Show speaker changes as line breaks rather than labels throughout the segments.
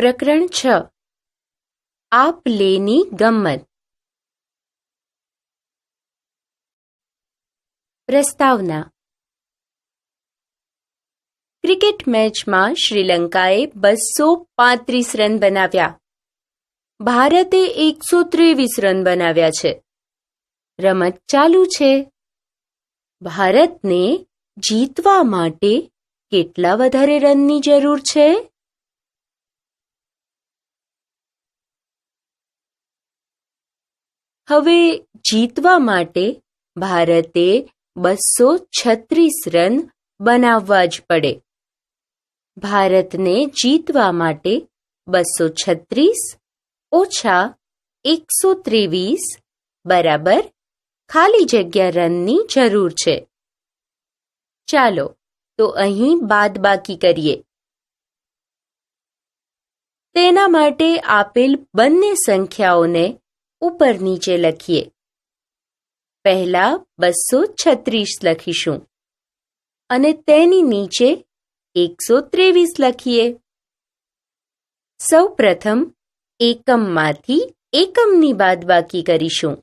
પ્રકરણ 6 આપ લેની ગમ્મત. પ્રસ્તાવના. ક્રિકેટ મેચમાં શ્રીલંકાએ 235 રન બનાવ્યા. ભારતે 123 રન બનાવ્યા છે. રમત ચાલુ છે. ભારતને જીતવા માટે કેટલા વધારે રનની જરૂર છે? હવે જીતવા માટે ભારતે 236 રન બનાવવા જ પડે. ભારતને જીતવા માટે 236 ઓછા 123 બરાબર ખાલી જગ્યા રનની જરૂર છે. ચાલો તો અહીં બાદબાકી કરીએ. તેના માટે આપેલ બંને સંખ્યાઓને ઉપર નીચે લખીએ. પહેલા 236 લખીશું અને તેની નીચે 123 લખીએ. સૌ પ્રથમ એકમમાંથી એકમની બાદબાકી કરીશું.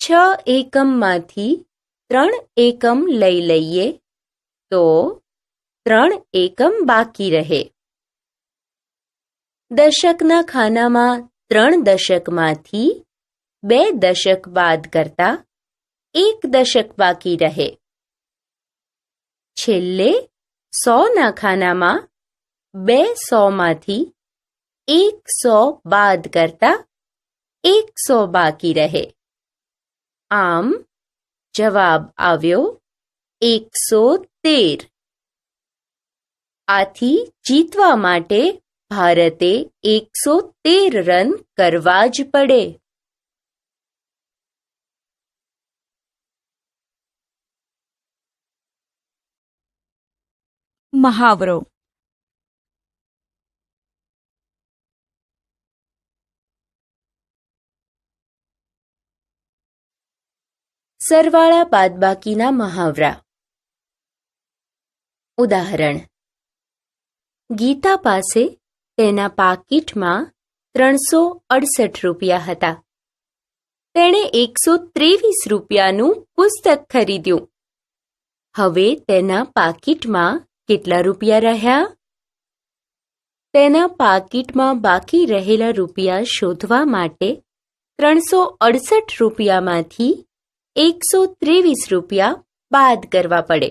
6 એકમમાંથી 3 એકમ લઈ લઈએ તો 3 એકમ બાકી રહે. દશકના ખાનામાં 3 દશકમાંથી 2 દશક બાદ કરતા 1 દશક બાકી રહે. છેલ્લે 100ના ખાનામાં 2 100માંથી 1 100 બાદ કરતા 100 બાકી રહે. આમ જવાબ આવ્યો 113. આથી જીતવા માટે ભારતે 113 રન કરવા જ પડે.
મહાવરો.
સરવાળા બાદબાકીના મહાવરા. ઉદાહરણ. ગીતા પાસે તેના પાકીટમાં 368 રૂપિયા હતા. તેણે 123 રૂપિયાનું પુસ્તક ખરીદ્યું. હવે તેના પાકીટમાં કેટલા રૂપિયા રહ્યા? તેના પાકીટમાં બાકી રહેલા રૂપિયા શોધવા માટે 368 રૂપિયામાંથી 123 રૂપિયા બાદ કરવા પડે.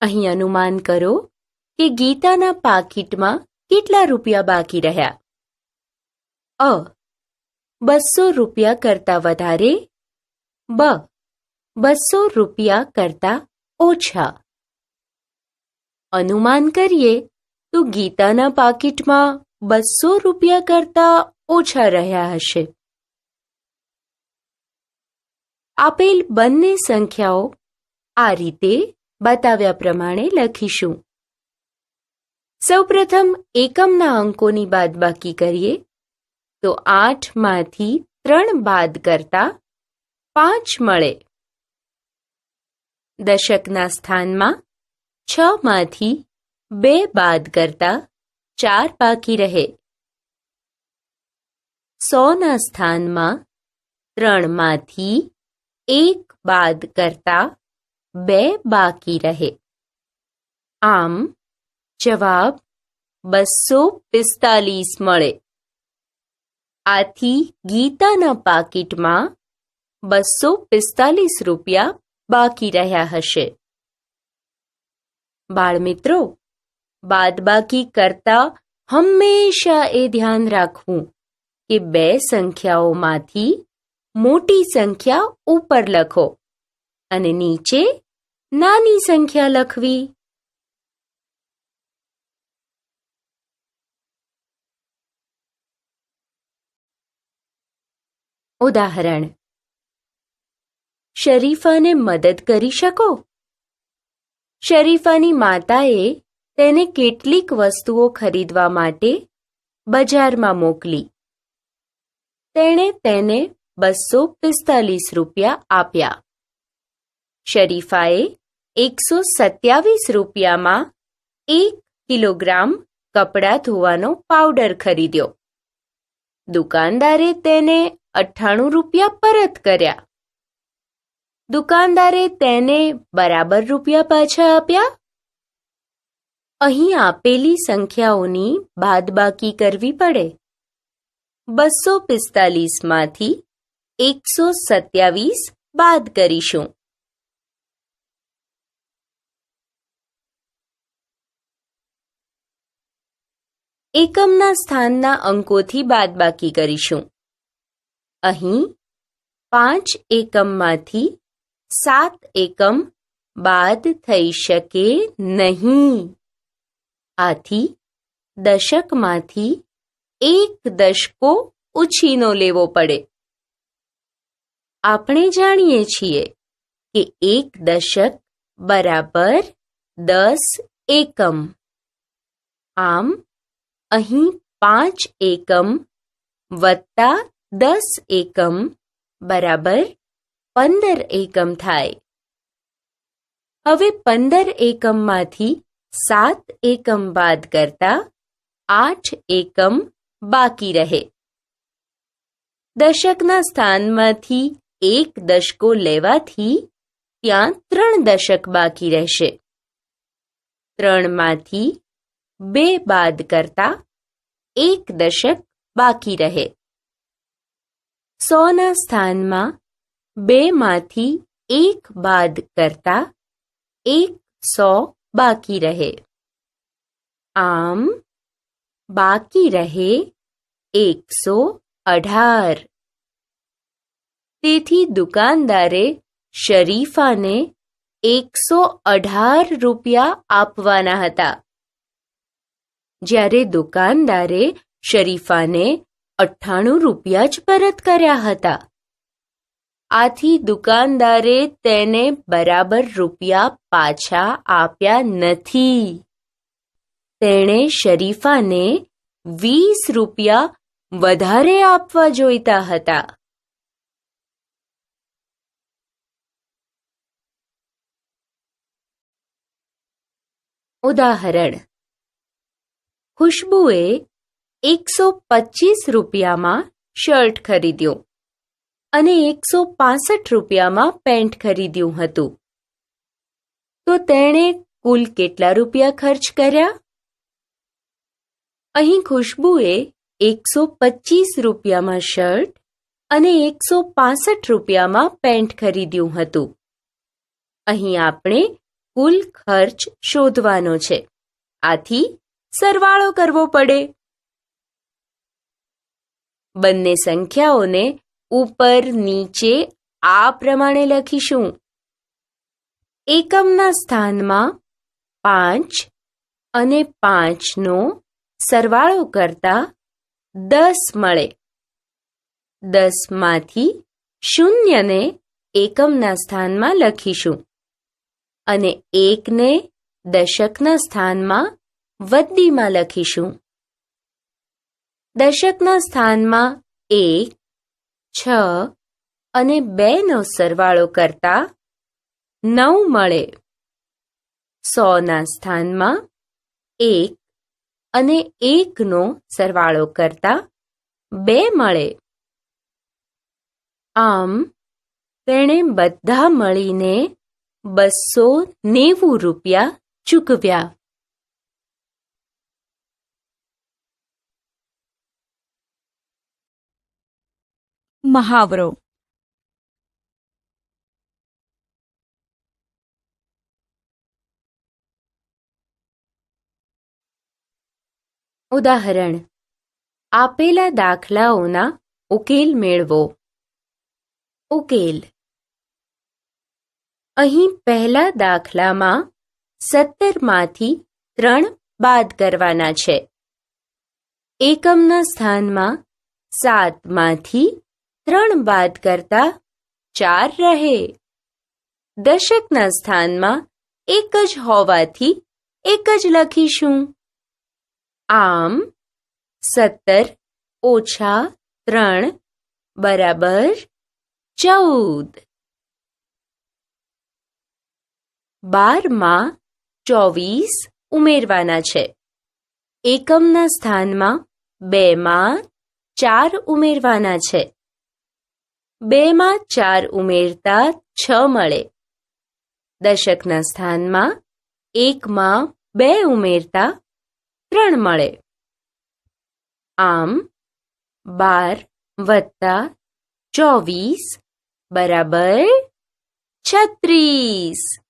અહીં અનુમાન કરો કે ગીતાના પાકીટમાં કેટલા રૂપિયા બાકી રહ્યા? અ. 200 રૂપિયા કરતાં વધારે. બ. 200 રૂપિયા કરતાં ઓછા. અનુમાન કરીએ તો ગીતાના પાકીટમાં 200 રૂપિયા કરતાં ઓછા રહ્યા હશે. આપેલ બંને સંખ્યાઓ આ રીતે બતાવ્યા પ્રમાણે લખીશું. સૌપ્રથમ એકમના અંકોની બાદબાકી કરીએ તો 8માંથી 3 બાદ કરતા 5 મળે. દશકના સ્થાનમાં 6માંથી 2 બાદ કરતા 4 બાકી રહે. 100ના સ્થાનમાં 3માંથી 1 બાદ કરતા 2 બાકી રહે. આમ જવાબ 245 મળે. આથી ગીતાના પાકીટમાં 245 રૂપિયા બાકી રહ્યા હશે. બાળમિત્રો, બાદબાકી કરતા હંમેશા એ ધ્યાન રાખવું કે 2 સંખ્યાઓમાંથી મોટી સંખ્યા ઉપર લખો અને નીચે નાની સંખ્યા લખવી. ઉદાહરણ. શરીફાને મદદ કરી શકો? શરીફાની માતાએ તેને કેટલીક વસ્તુઓ ખરીદવા માટે બજારમાં મોકલી. તેણે તેને 245 રૂપિયા આપ્યા. શરીફાએ 127 રૂપિયામાં 1 કિલોગ્રામ કપડાં ધોવાનો પાવડર ખરીદ્યો. દુકાનદારે તેને 98 રૂપિયા પરત કર્યા. દુકાનદારે તેને બરાબર રૂપિયા પાછા આપ્યા. અહીં આપેલી સંખ્યાઓની બાદબાકી કરવી પડે. 245 માંથી 127 બાદ કરીશું. એકમના સ્થાનના અંકોથી બાદબાકી કરીશું. અહીં 5 એકમમાંથી 7 એકમ બાદ થઈ શકે નહીં. આથી દશકમાંથી 1 દશકો ઉછીનો લેવો પડે. આપણે જાણીએ છીએ કે 1 દશક બરાબર 10 એકમ. આમ અહીં 5 એકમ વત્તા 10 એકમ બરાબર 15 એકમ થાય. હવે 15 એકમમાંથી 7 એકમ બાદ કરતા 8 એકમ બાકી રહે. દશકના સ્થાનમાંથી 1 દશકો લેવાથી ત્યાં 3 દશક બાકી રહેશે. 3 માંથી 2 બાદ કરતા 1 દશક બાકી રહે. 100ના સ્થાનમાં 2 માંથી 1 બાદ કરતા 100 બાકી રહે. આમ બાકી રહે 118. તેથી દુકાનદારે શરીફાને 118 રૂપિયા આપવાના હતા, જ્યારે દુકાનદારે શરીફાને 98 રૂપિયા જ પરત કર્યા હતા. આથી દુકાનદારે તેને બરાબર રૂપિયા પાછા આપ્યા નથી. તેણે શરીફાને 20 રૂપિયા વધારે આપવા જોઈતા હતા. ઉદાહરણ: ખુશ્બુએ 125 રૂપિયામાં શર્ટ ખરીદ્યો અને 165 રૂપિયામાં પેન્ટ ખરીદ્યું હતું. તો તેણે કુલ કેટલા રૂપિયા ખર્ચ કર્યા? અહીં ખુશ્બુએ 125 રૂપિયામાં શર્ટ અને 165 રૂપિયામાં પેન્ટ ખરીદ્યું હતું. અહીં આપણે કુલ ખર્ચ શોધવાનો છે. આથી સરવાળો કરવો પડે. બંને સંખ્યાઓને ઉપર નીચે આ પ્રમાણે લખીશું. એકમના સ્થાનમાં 5 અને 5નો સરવાળો કરતા 10 મળે. 10 માંથી 0ને એકમના સ્થાનમાં લખીશું અને 1ને દશકના સ્થાનમાં વદ્દીમાં લખીશું. દશકના સ્થાનમાં 1, 6 અને 2નો સરવાળો કરતા 9 મળે. 100ના સ્થાનમાં 1 અને 1નો સરવાળો કરતા 2 મળે. આમ તેણે બધા મળીને 290 રૂપિયા ચૂકવ્યા.
મહાવરો.
ઉદાહરણ: આપેલા દાખલાઓના ઉકેલ મેળવો. ઉકેલ: અહીં પહેલા દાખલામાં 17 માંથી 3 બાદ કરવાના છે. એકમના સ્થાનમાં 7 માંથી 3 બાદ કરતા 4 રહે. દશકના સ્થાનમાં 1 જ હોવાથી 1 જ લખીશું. આમ 17 ઓછા 3 બરાબર 14. 12માં 24 ઉમેરવાના છે. એકમના સ્થાનમાં 2માં 4 ઉમેરવાના છે. 2માં 4 ઉમેરતા 6 મળે. દશકના સ્થાનમાં 1માં 2 ઉમેરતા 3 મળે. આમ 12 વત્તા 24 બરાબર 36.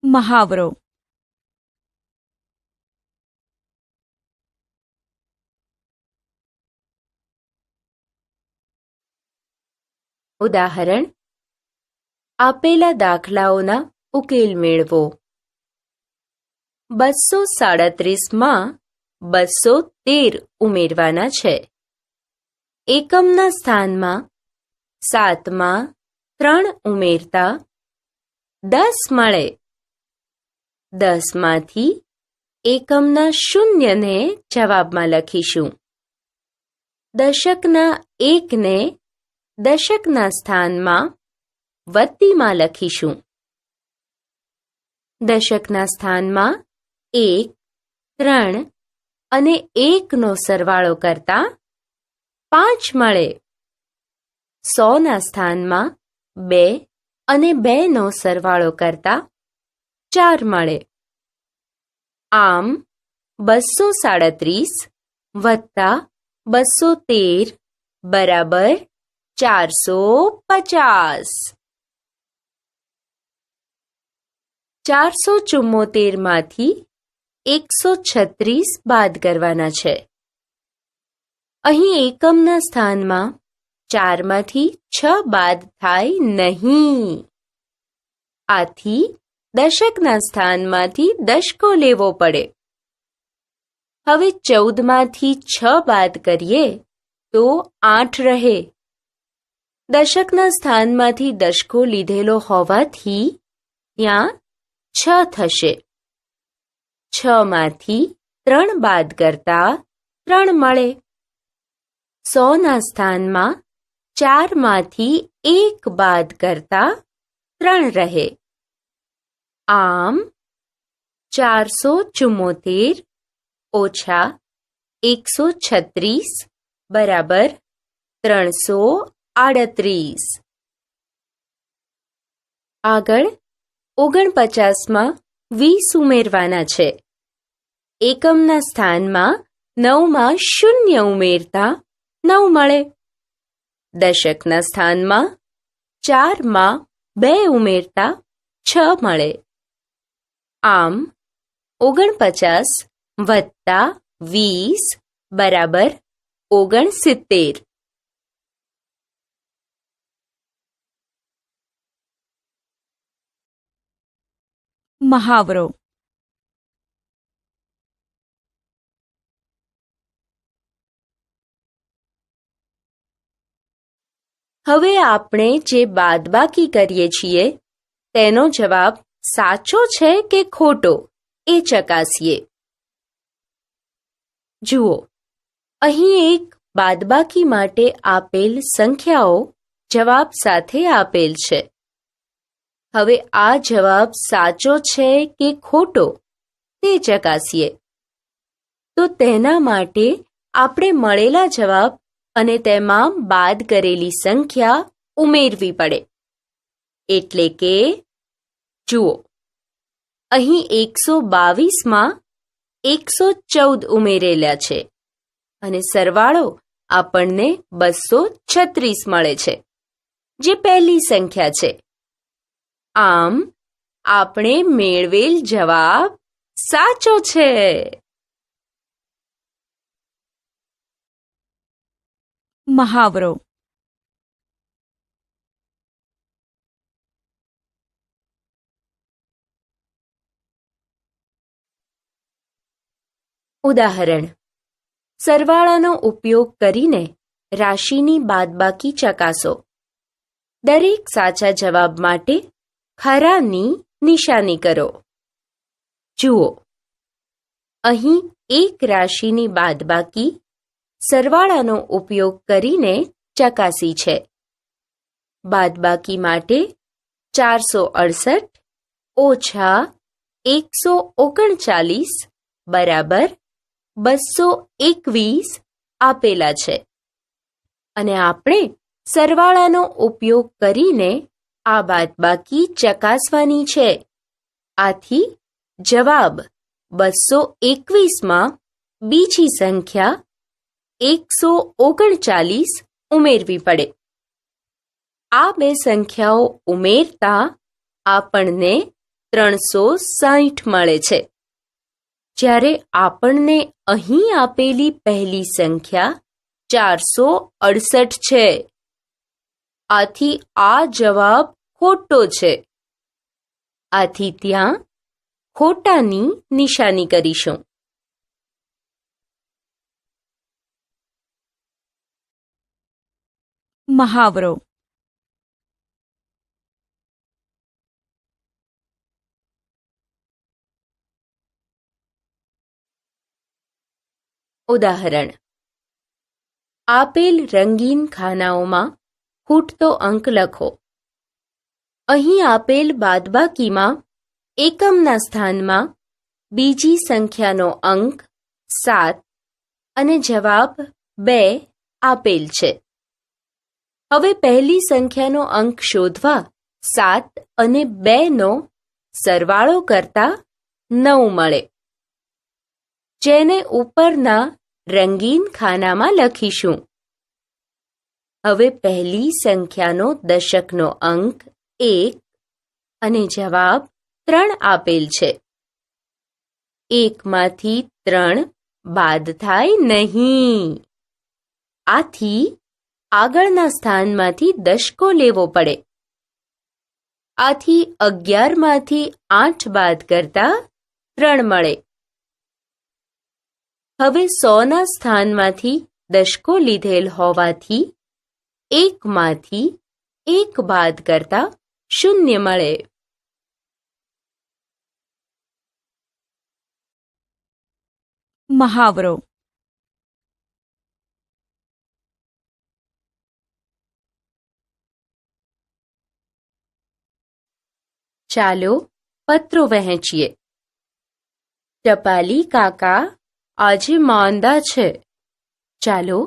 મહાવરો.
ઉદાહરણ: આપેલા દાખલાઓના ઉકેલ મેળવો. 237માં 213 ઉમેરવાના છે. એકમના સ્થાનમાં 7માં 3 ઉમેરતા 10 મળે. 10માંથી એકમના શૂન્યને જવાબમાં લખીશું. દશકના 1ને દશકના સ્થાનમાં વત્તીમાં લખીશું. દશકના સ્થાનમાં 1, 3 અને 1નો સરવાળો કરતા 5 મળે. 100ના સ્થાનમાં 2 અને 2નો સરવાળો કરતા 4 મળે. આમ 237 વત્તા 213 બરાબર 450. 474માંથી 136 બાદ કરવાના છે. અહીં એકમના સ્થાનમાં 4માંથી 6 બાદ થાય નહીં. આથી દશકના સ્થાનમાંથી દશકો લેવો પડે. હવે 14માંથી 6 બાદ કરીએ તો 8 રહે. દશકના સ્થાનમાંથી દશકો લીધેલો હોવાથી ત્યાં 6 થશે. 6માંથી 3 બાદ કરતા 3 મળે. 100ના સ્થાનમાં 4માંથી 1 બાદ કરતા 3 રહે. આમ 474 ઓછા 136 બરાબર 338. આગળ 49માં 20 ઉમેરવાના છે. એકમના સ્થાનમાં 9માં 0 ઉમેરતા 9 મળે. દશકના સ્થાનમાં 4માં 2 ઉમેરતા 6 મળે. આમ 49 વત્તા 20 બરાબર 69.
મહાવરો.
હવે આપણે જે બાદબાકી કરીએ છીએ તેનો જવાબ સાચો છે કે ખોટો એ ચકાસીએ. જુઓ, અહીં એક બાદબાકી માટે આપેલ સંખ્યાઓ જવાબ સાથે આપેલ છે. હવે આ જવાબ સાચો છે કે ખોટો તે ચકાસીએ. તો તેના માટે આપણે મળેલા જવાબ અને તેમાં બાદ કરેલી સંખ્યા ઉમેરવી પડે. એટલે કે જુઓ, અહીં 122માં 114 ઉમેરેલા છે અને સરવાળો આપણને 236 મળે છે, જે પહેલી સંખ્યા છે. આમ આપણે મેળવેલ જવાબ સાચો છે.
મહાવરો.
ઉદાહરણ: સરવાળાનો ઉપયોગ કરીને રાશિની બાદબાકી ચકાસો. દરેક સાચા જવાબ માટે ખરાની નિશાની કરો. જુઓ, અહીં એક રાશિની બાદબાકી સરવાળાનો ઉપયોગ કરીને ચકાસી છે. બાદબાકી માટે 468 ઓછા 139 બરાબર 221 આપેલા છે અને આપણે સરવાળાનો ઉપયોગ કરીને આ બાદબાકી ચકાસવાની છે. આથી જવાબ 221માં બીજી સંખ્યા 139 ઉમેરવી પડે. આ બે સંખ્યાઓ ઉમેરતા આપણને 360 મળે છે, જ્યારે આપણને અહીં આપેલી પહેલી સંખ્યા 468 છે. આથી આ જવાબ ખોટો છે. આથી ત્યાં ખોટાની નિશાની કરીશું.
મહાવરો.
ઉદાહરણ: આપેલ રંગીન ખાનાઓમાં ખૂટતો અંક લખો. અહીં આપેલ બાદબાકીમાં એકમના સ્થાનમાં બીજી સંખ્યાનો અંક 7 અને જવાબ 2 આપેલ છે. હવે પહેલી સંખ્યાનો અંક શોધવા 7 અને 2નો સરવાળો કરતા 9 મળે, જેને ઉપરના રંગીન ખાનામાં લખીશું. હવે પહેલી સંખ્યાનો દશકનો અંક 1 અને જવાબ 3 આપેલ છે. 1માંથી 3 બાદ થાય નહીં. આથી આગળના સ્થાનમાંથી દશકો લેવો પડે. આથી 11માંથી 8 બાદ કરતા 3 મળે. હવે 100ના સ્થાનમાંથી દશકો લીધેલ હોવાથી 1માંથી 1 બાદ કરતા 0 મળે.
મહાવરો.
ચાલો પત્રો વહેંચીએ. ટપાલી કાકા આજે માંદા છે. ચાલો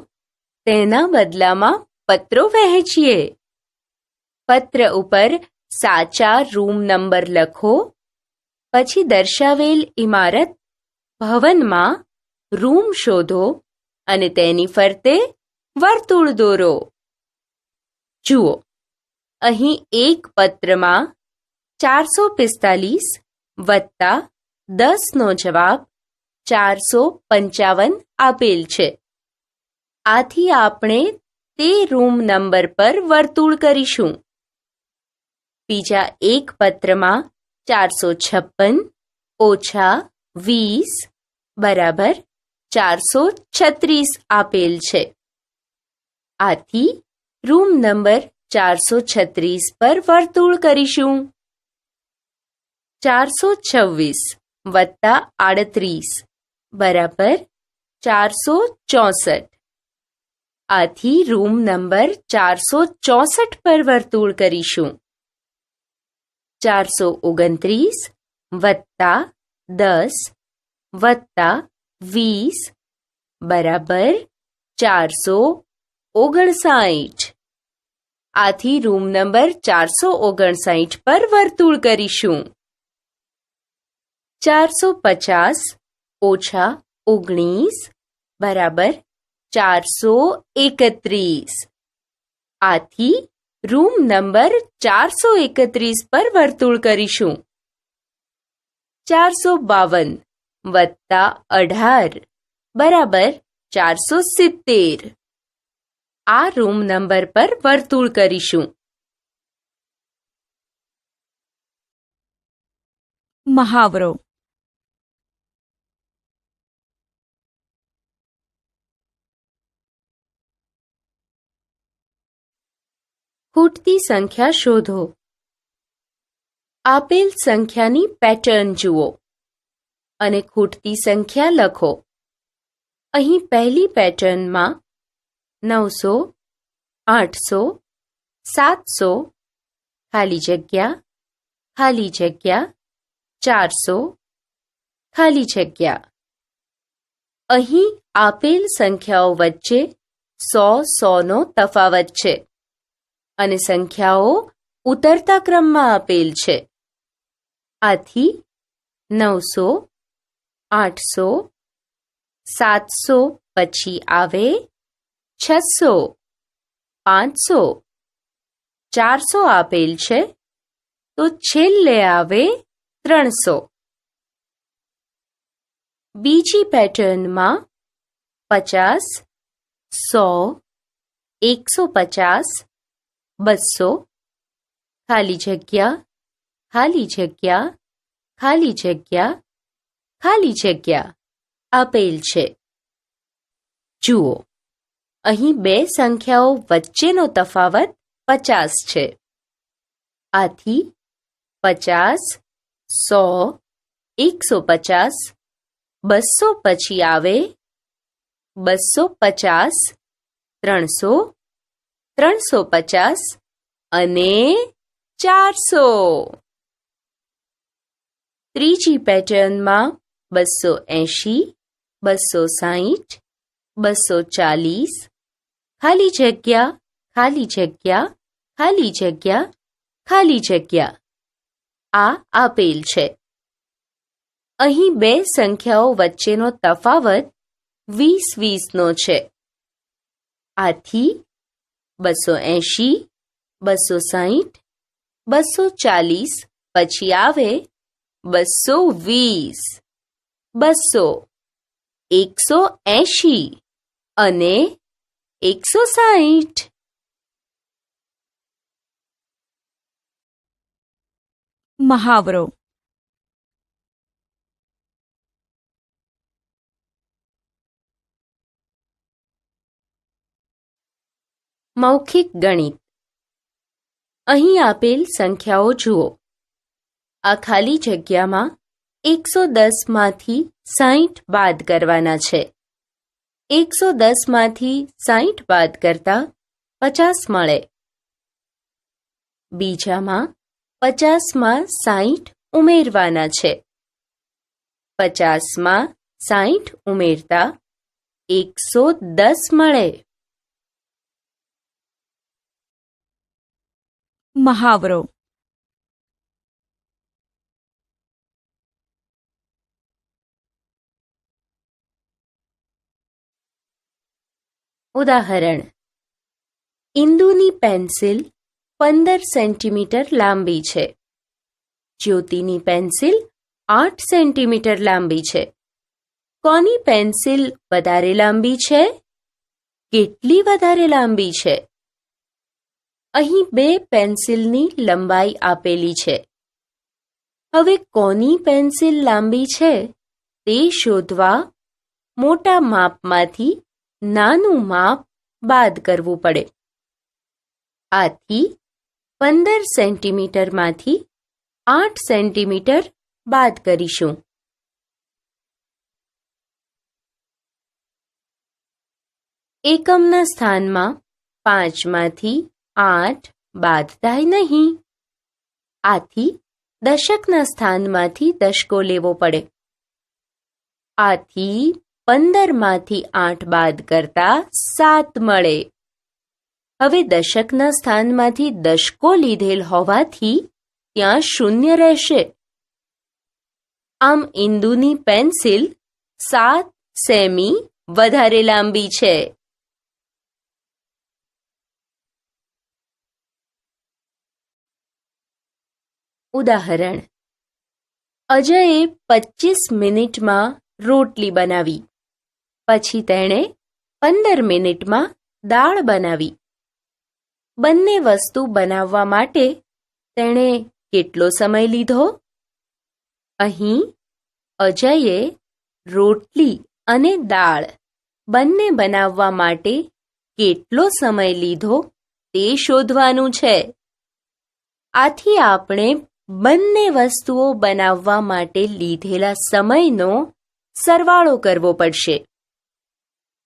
તેના બદલામાં પત્રો વહેંચીએ. પત્ર ઉપર સાચા રૂમ નંબર લખો. પછી દર્શાવેલ ઇમારત ભવનમાં રૂમ શોધો અને તેની ફરતે વર્તુળ દોરો. જુઓ, અહીં એક પત્રમાં 445 વત્તા 10નો જવાબ 455 આપેલ છે. આથી આપણે તે રૂમ નંબર પર વર્તુળ કરીશું. બીજા એક પત્રમાં 456 ઓછા 20 બરાબર 436 આપેલ છે. આથી રૂમ નંબર 436 પર વર્તુળ કરીશું. 426 વત્તા 38 બરાબર 464. આથી રૂમ નંબર 464 પર વર્તુળ કરીશું. 429 વત્તા 10 વત્તા 20 બરાબર 459. આથી રૂમ નંબર 459 પર વર્તુળ કરીશું. 450 ઓછા 19 બરાબર 431. આથી રૂમ નંબર 431 પર વર્તુળ કરીશું. 452 વત્તા 18 બરાબર 470. આ રૂમ નંબર પર વર્તુળ કરીશું.
મહાવરો.
ખૂટતી સંખ્યા શોધો. આપેલ સંખ્યાની પેટર્ન જુઓ અને ખૂટતી સંખ્યા લખો. અહીં પહેલી પેટર્નમાં 900, 800, 700, ખાલી જગ્યા 400 ખાલી જગ્યા. અહીં આપેલ સંખ્યાઓ વચ્ચે 100નો તફાવત છે અને સંખ્યાઓ ઉતરતા ક્રમમાં આપેલ છે. આથી 900, 800, 700 પછી આવે 600, 500, 400 આપેલ છે તો છેલ્લે આવે 300. બીજી પેટર્નમાં 50, 100, 150, 200 ખાલી જગ્યા ખાલી જગ્યા ખાલી જગ્યા ખાલી જગ્યા આપેલ છે. જુઓ, અહીં બે સંખ્યાઓ વચ્ચેનો તફાવત 50 છે. આથી 50, 100, 150, 200 પછી આવે 250, 300, 350 અને 400. ત્રીજી પેટર્નમાં 280, 260, 240 ખાલી જગ્યા ખાલી જગ્યા ખાલી જગ્યા ખાલી જગ્યા આ આપેલ છે. અહીં બે સંખ્યાઓ વચ્ચેનો તફાવત 20-20નો છે. આથી 280, 260, 240 પછી આવે 220, 200, 180 અને 160.
મહાવરો.
મૌખિક ગણિત. અહીં આપેલ સંખ્યાઓ જુઓ. આ ખાલી જગ્યામાં 110માંથી 60 બાદ કરવાના છે. 110માંથી 60 બાદ કરતા 50 મળે. બીજામાં 50માં 60 ઉમેરવાના છે. 50માં 60 ઉમેરતા 110 મળે.
મહાવરો.
ઉદાહરણ. ઇન્દુની પેન્સિલ 15 સેન્ટીમીટર લાંબી છે. જ્યોતિની પેન્સિલ 8 સેન્ટીમીટર લાંબી છે. કોની પેન્સિલ વધારે લાંબી છે? કેટલી વધારે લાંબી છે? અહીં બે પેન્સિલની લંબાઈ આપેલી છે. હવે કોની પેન્સિલ લાંબી છે તે શોધવા મોટા માપમાંથી નાનું માપ બાદ કરવું પડે. આથી 15 સેન્ટીમીટરમાંથી 8 સેન્ટીમીટર બાદ કરીશું. એકમના સ્થાનમાં 5માંથી 8 બાદ થાય નહીં. આથી દશકના સ્થાનમાંથી દશકો લેવો પડે. આથી 15માંથી 8 બાદ કરતા 7 મળે. હવે દશકના સ્થાનમાંથી દશકો લીધેલ હોવાથી ત્યાં શૂન્ય રહેશે. આમ ઇન્દુની પેન્સિલ 7 સેમી વધારે લાંબી છે. ઉદાહરણ. અજયે 25 મિનિટમાં રોટલી બનાવી. પછી તેણે 15 મિનિટમાં દાળ બનાવી. બંને વસ્તુ બનાવવા માટે તેણે કેટલો સમય લીધો? અહીં અજયે રોટલી અને દાળ બંને બનાવવા માટે કેટલો સમય લીધો તે શોધવાનું છે. આથી આપણે બંને વસ્તુઓ બનાવવા માટે લીધેલા સમયનો સરવાળો કરવો પડશે.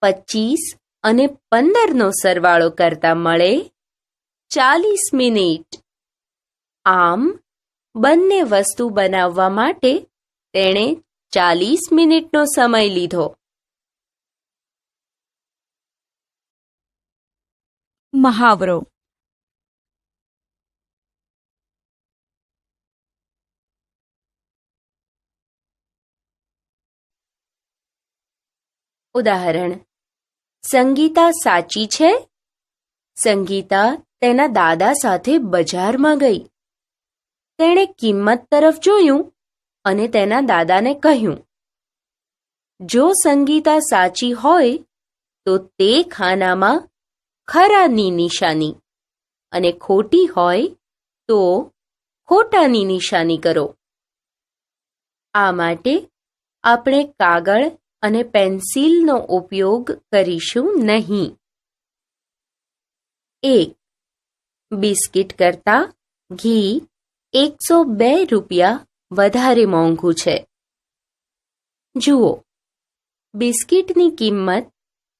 25 અને 15નો સરવાળો કરતા મળે 40 મિનિટ. આમ બંને વસ્તુ બનાવવા માટે તેણે 40 મિનિટનો સમય લીધો.
મહાવરો.
ઉદાહરણ: સંગીતા સાચી છે? સંગીતા તેના દાદા સાથે બજારમાં ગઈ. તેણે કિંમત તરફ જોયું અને તેના દાદાને કહ્યું, જો સંગીતા સાચી હોય તો તે ખાનામાં ખરાની નિશાની અને ખોટી હોય તો ખોટાની નિશાની કરો. આ માટે આપણે કાગળ અને પેન્સિલનો ઉપયોગ કરીશું નહીં. 1. બિસ્કિટ કરતાં ઘી 102 રૂપિયા વધારે મોંઘું છે. જુઓ, બિસ્કિટની કિંમત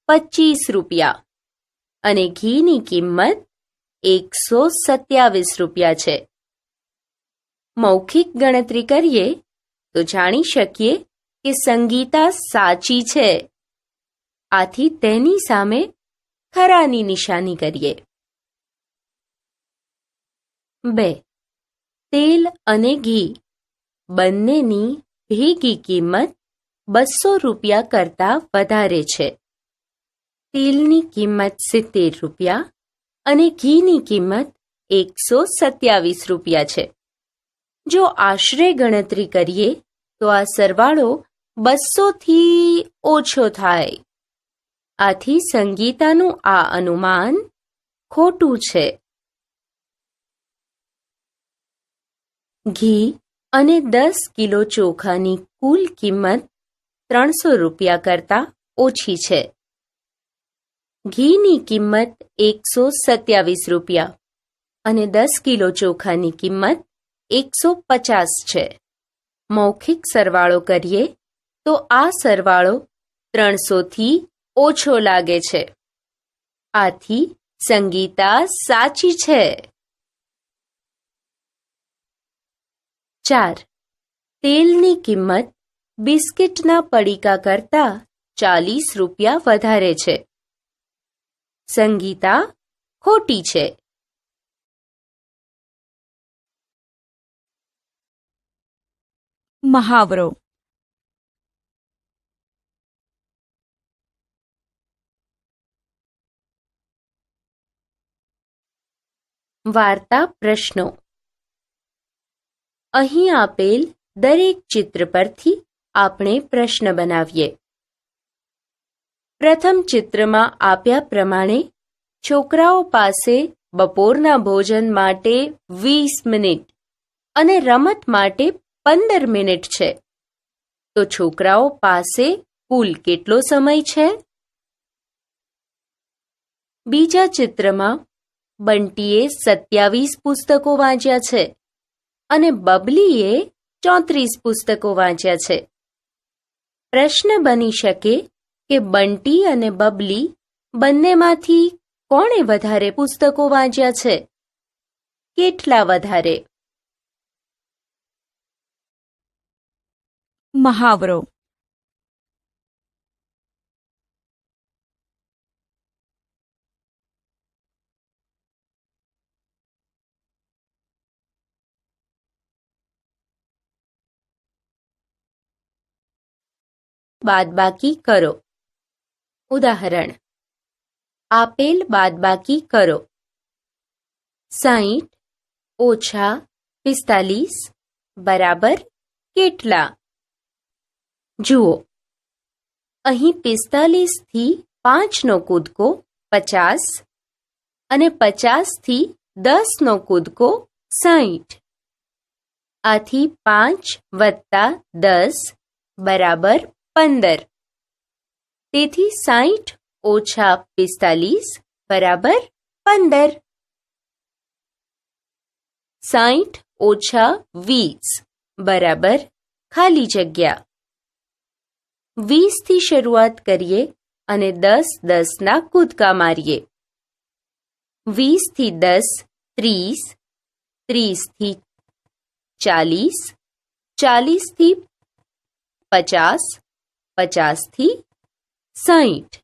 25 રૂપિયા અને ઘીની કિંમત 127 રૂપિયા છે. મૌખિક ગણતરી કરીએ તો જાણી શકીએ કે સંગીતા સાચી છે. આથી તેની સામે ખરાની નિશાની કરીએ. 2. તેલ અને ઘી બંનેની ભેગી કિંમત 200 રૂપિયા કરતાં વધારે છે. તેલની કિંમત 70 રૂપિયા અને ઘીની કિંમત 127 રૂપિયા છે. જો આશરે ગણતરી કરીએ તો આ સરવાળો 200 થી ઓછો થાય. આથી સંગીતાનું આ અનુમાન ખોટું છે. ઘી અને 10 કિલો ચોખાની કુલ કિંમત 300 રૂપિયા કરતાં ઓછી છે. ઘીની કિંમત 127 રૂપિયા અને 10 કિલો ચોખાની કિંમત 150 છે. મૌખિક સરવાળો કરીએ તો આ સરવાળો 300 થી ઓછો લાગે છે. આથી સંગીતા સાચી છે. 4. તેલની કિંમત બિસ્કિટના પડીકા કરતાં 40 રૂપિયા વધારે છે. સંગીતા ખોટી છે.
મહાવરો.
વાર્તા પ્રશ્નો. અહીં આપેલ દરેક ચિત્ર પરથી આપણે પ્રશ્ન બનાવીએ. પ્રથમ ચિત્રમાં આપ્યા પ્રમાણે છોકરાઓ પાસે બપોરના ભોજન માટે 20 મિનિટ અને રમત માટે 15 મિનિટ છે. તો છોકરાઓ પાસે કુલ કેટલો સમય છે? બીજા ચિત્રમાં બંટીએ 27 પુસ્તકો વાંચ્યા છે અને બબલીએ 34 પુસ્તકો વાંચ્યા છે. પ્રશ્ન બની શકે કે બંટી અને બબલી બંનેમાંથી કોણે વધારે પુસ્તકો વાંચ્યા છે? કેટલા વધારે?
મહાવરો.
બાદબાકી કરો. ઉદાહરણ: આપેલ બાદબાકી કરો. 60 ઓછા 45 બરાબર કેટલા? જુઓ, અહીં 45 થી 5 નો કૂદકો 50 અને 50 થી 10 નો કૂદકો 60. આથી 5 વત્તા 10 બરાબર 15. તેથી 60 ઓછા 45 બરાબર 15. 60 ઓછા 20 બરાબર ખાલી જગ્યા. 20 થી શરૂઆત કરીએ અને 10 ના કૂદકા મારીએ. 20 થી 10 30 30 થી 40, 40 થી 50, 50 થી 60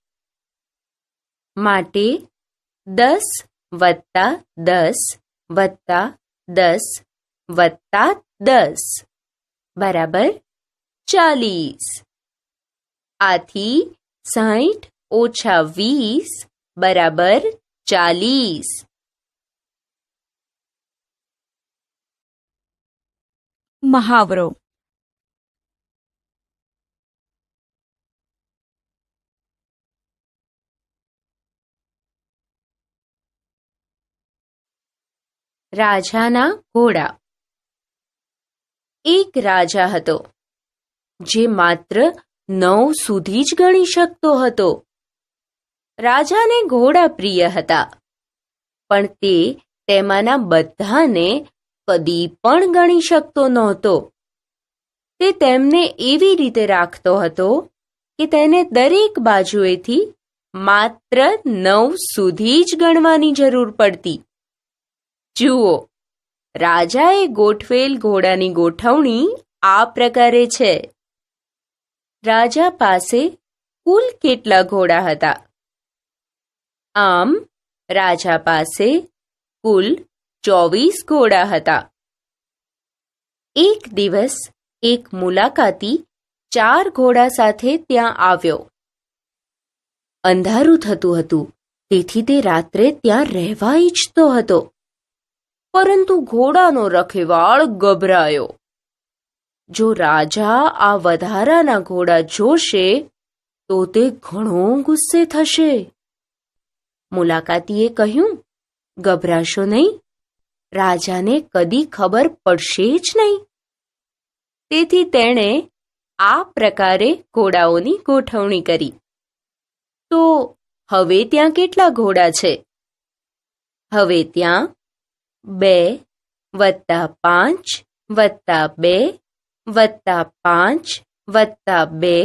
માટે 10 વત્તા 10 વત્તા 10 વત્તા 10 બરાબર 40. આથી 60 ઓછા 20 બરાબર 40.
મહાવરો.
રાજાના ઘોડા. એક રાજા હતો જે માત્ર 9 સુધી જ ગણી શકતો હતો. રાજાને ઘોડા પ્રિય હતા, પણ તે તેમાંના બધાને કદી પણ ગણી શકતો નહોતો. તે તેમને એવી રીતે રાખતો હતો કે તેને દરેક બાજુએથી માત્ર 9 સુધી જ ગણવાની જરૂર પડતી. જુઓ, રાજાએ ગોઠવેલ ઘોડાની ગોઠવણી આ પ્રકારે છે. રાજા પાસે કુલ કેટલા ઘોડા હતા? આમ રાજા પાસે કુલ 24 ઘોડા હતા. એક દિવસ એક મુલાકાતી 4 ઘોડા સાથે ત્યાં આવ્યો. અંધારું થતું હતું, તેથી તે રાત્રે ત્યાં રહેવા ઈચ્છતો હતો. પરંતુ ઘોડાનો રખેવાળ ગભરાયો. જો રાજા આ વધારાના ઘોડા જોશે તો તે ઘણો ગુસ્સે થશે. મુલાકાતીએ કહ્યું, ગભરાશો નહીં, રાજાને કદી ખબર પડશે જ નહીં. તેથી તેણે આ પ્રકારે ઘોડાઓની ગોઠવણી કરી. તો હવે ત્યાં કેટલા ઘોડા છે? હવે ત્યાં 2 વત્તા 5 વત્તા 2 વત્તા 5 વત્તા 2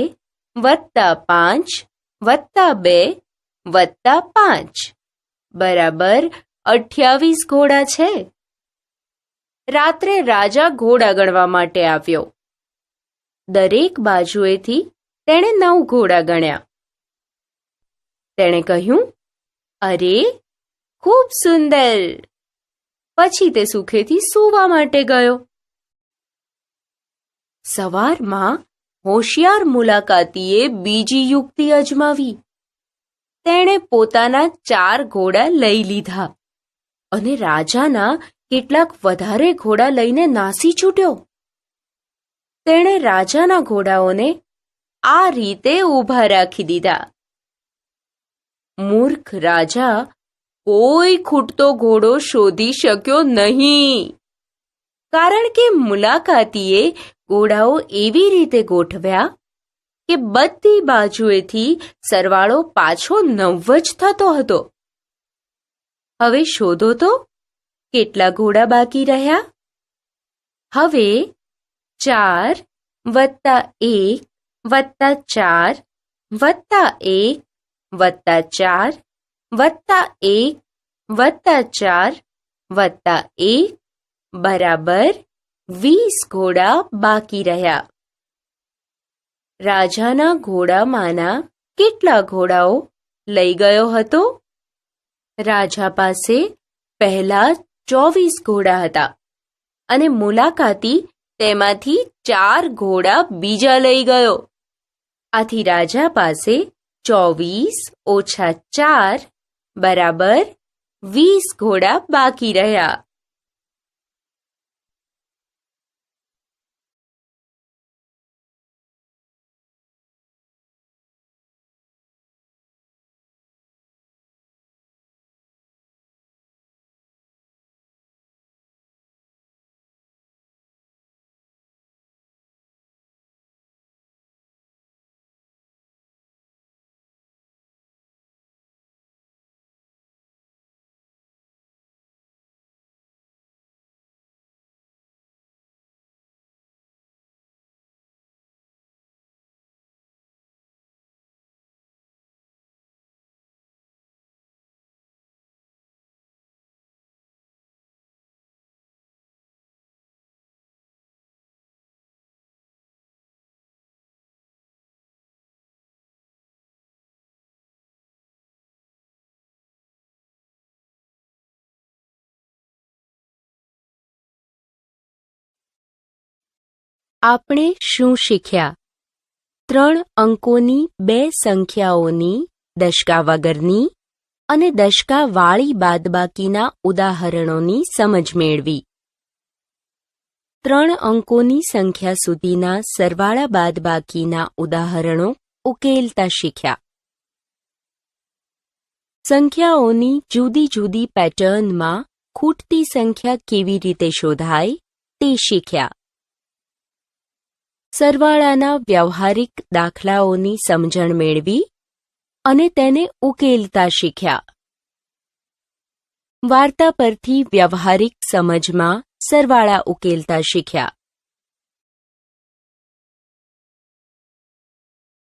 વત્તા 5 વત્તા 2 વત્તા 5 બરાબર 28 ઘોડા છે. રાત્રે રાજા ઘોડા ગણવા માટે આવ્યો. દરેક બાજુએથી તેણે 9 ઘોડા ગણ્યા. તેણે કહ્યું, અરે, ખૂબ સુંદર. પછી તે સુખેથી સૂવા માટે ગયો. સવારમાં હોશિયાર મુલાકાતીએ બીજી યુક્તિ અજમાવી. તેણે પોતાના 4 ઘોડા લઈ લીધા અને રાજાના કેટલાક વધારે ઘોડા લઈને નાસી છૂટ્યો. તેણે રાજાના ઘોડાઓને આ રીતે ઊભા રાખી દીધા. મૂર્ખ રાજા કોઈ ખૂટતો ઘોડો શોધી શક્યો નહીં, કારણ કે મુલાકાતીએ ઘોડાઓ એવી રીતે ગોઠવ્યા કે બધી બાજુએથી સરવાળો પાછો 9 જ થતો હતો. હવે શોધો તો કેટલા ઘોડા બાકી રહ્યા? હવે 4 વત્તા 1 વત્તા 4 વત્તા 1 વત્તા 4 વત્તા 1 વત્તા 4 વત્તા 1 બરાબર 20 ઘોડા બાકી રહ્યા. રાજાના ઘોડામાંના કેટલા ઘોડાઓ લઈ ગયો હતો? રાજા પાસે પહેલા 24 ઘોડા હતા અને મુલાકાતી તેમાંથી 4 ઘોડા બીજા લઈ ગયો. આથી રાજા પાસે 24 ઓછા 4 બરાબર 20 ઘોડા બાકી રહ્યા. આપણે શું શીખ્યા? 3 અંકોની 2 સંખ્યાઓની દશકા વગરની અને દશકાવાળી બાદબાકીના ઉદાહરણોની સમજ મેળવી. 3 અંકોની સંખ્યા સુધીના સરવાળા બાદબાકીના ઉદાહરણો ઉકેલતા શીખ્યા. સંખ્યાઓની જુદી જુદી પેટર્નમાં ખૂટતી સંખ્યા કેવી રીતે શોધાય તે શીખ્યા. સરવાળાના વ્યવહારિક દાખલાઓની સમજણ મેળવી અને તેને ઉકેલતા શીખ્યા. વાર્તા પરથી વ્યવહારિક સમજમાં સરવાળા ઉકેલતા શીખ્યા.